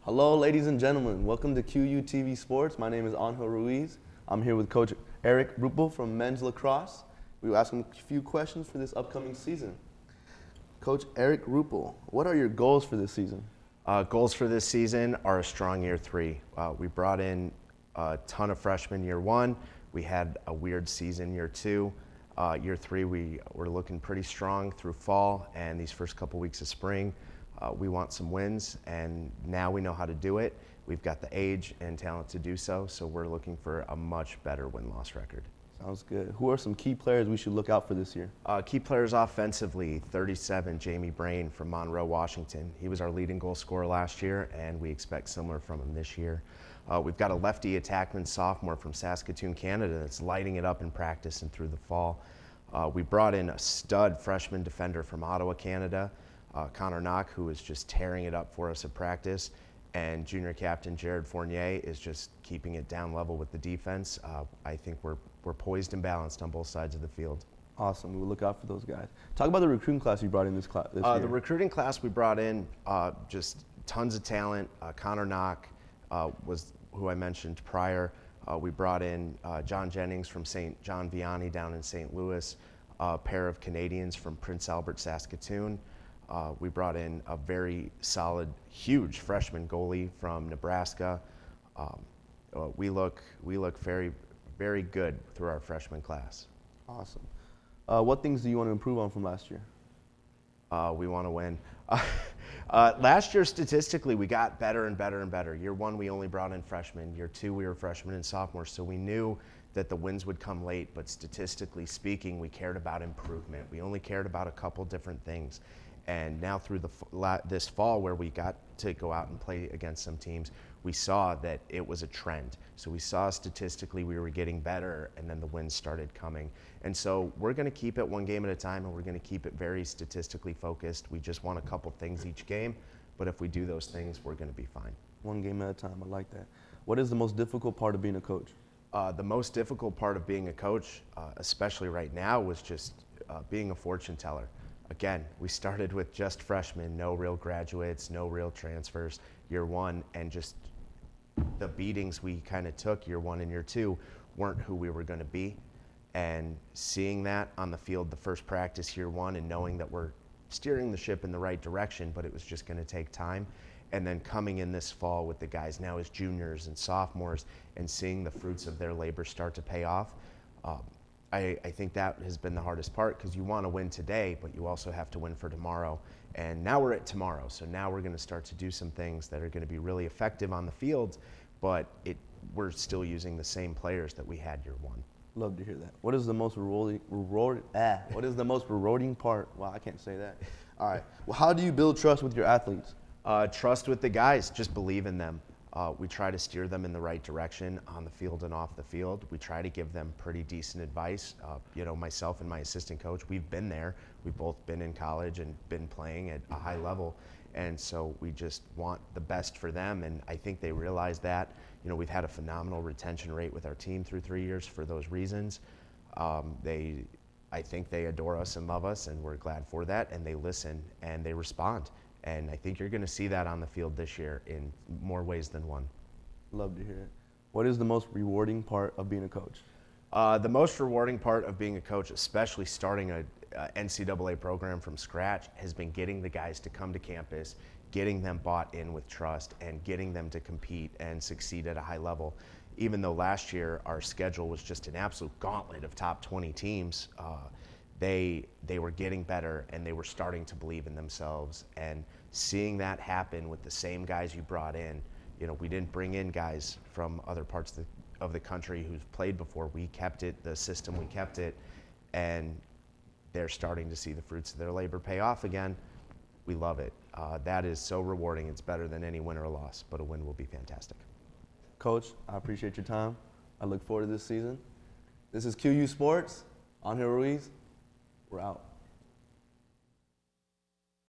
Hello, ladies and gentlemen. Welcome to QU TV Sports. My name is Angel Ruiz. I'm here with Coach Eric Ruppel from men's lacrosse. We will ask him a few questions for this upcoming season. Coach Eric Ruppel, what are your goals for this season? Goals for this season are a strong year 3. We brought in a ton of freshmen year 1. We had a weird season year 2. Year 3, we were looking pretty strong through fall and these first couple weeks of spring. We want some wins, and now we know how to do it. We've got the age and talent to do so, so we're looking for a much better win-loss record. Sounds good. Who are some key players we should look out for this year? Key players offensively, 37, Jamie Brain from Monroe, Washington. He was our leading goal scorer last year, and we expect similar from him this year. We've got a lefty attackman sophomore from Saskatoon, Canada that's lighting it up in practice and through the fall. We brought in a stud freshman defender from Ottawa, Canada, Connor Knock, who is just tearing it up for us at practice, and junior captain Jared Fournier is just keeping it down level with the defense. I think we're poised and balanced on both sides of the field. Awesome. We'll look out for those guys. Talk about the recruiting class you brought in this year. The recruiting class we brought in, just tons of talent. Connor Knock was who I mentioned prior. We brought in John Jennings from St. John Vianney down in St. Louis, a pair of Canadians from Prince Albert, Saskatoon. We brought in a very solid, huge freshman goalie from Nebraska. We look very, very good through our freshman class. Awesome. What things do you want to improve on from last year? We want to win. Last year, statistically, we got better and better and better. Year 1, we only brought in freshmen. Year 2, we were freshmen and sophomores, so we knew that the wins would come late, but statistically speaking, we cared about improvement. We only cared about a couple different things. And now through this fall, where we got to go out and play against some teams, we saw that it was a trend. So we saw statistically we were getting better, and then the wins started coming. And so we're going to keep it one game at a time, and we're going to keep it very statistically focused. We just want a couple things each game, but if we do those things, we're going to be fine. One game at a time. I like that. What is the most difficult part of being a coach? The most difficult part of being a coach, especially right now, was just being a fortune teller. Again, we started with just freshmen, no real graduates, no real transfers year 1, and just the beatings we kind of took year 1 and year 2 weren't who we were going to be. And seeing that on the field the first practice year 1 and knowing that we're steering the ship in the right direction, but it was just going to take time. And then coming in this fall with the guys now as juniors and sophomores and seeing the fruits of their labor start to pay off, I think that has been the hardest part, because you want to win today, but you also have to win for tomorrow. And now we're at tomorrow, so now we're going to start to do some things that are going to be really effective on the field, but we're still using the same players that we had year 1. Love to hear that. What is the most rewarding part? Wow, I can't say that. All right. Well, how do you build trust with your athletes? Trust with the guys. Just believe in them. We try to steer them in the right direction on the field and off the field. We try to give them pretty decent advice. Myself and my assistant coach, we've been there. We've both been in college and been playing at a high level. And so we just want the best for them. And I think they realize that. We've had a phenomenal retention rate with our team through 3 years for those reasons. I think they adore us and love us, and we're glad for that. And they listen and they respond. And I think you're going to see that on the field this year in more ways than one. Love to hear it. What is the most rewarding part of being a coach? The most rewarding part of being a coach, especially starting a NCAA program from scratch, has been getting the guys to come to campus, getting them bought in with trust, and getting them to compete and succeed at a high level. Even though last year our schedule was just an absolute gauntlet of top 20 teams, they were getting better, and they were starting to believe in themselves. And seeing that happen with the same guys you brought in, we didn't bring in guys from other parts of the country who've played before. We kept it, the system, we kept it, and they're starting to see the fruits of their labor pay off again. We love it. That is so rewarding. It's better than any win or loss, but a win will be fantastic. Coach, I appreciate your time. I look forward to this season. This is QU Sports. Angel Ruiz. We're out.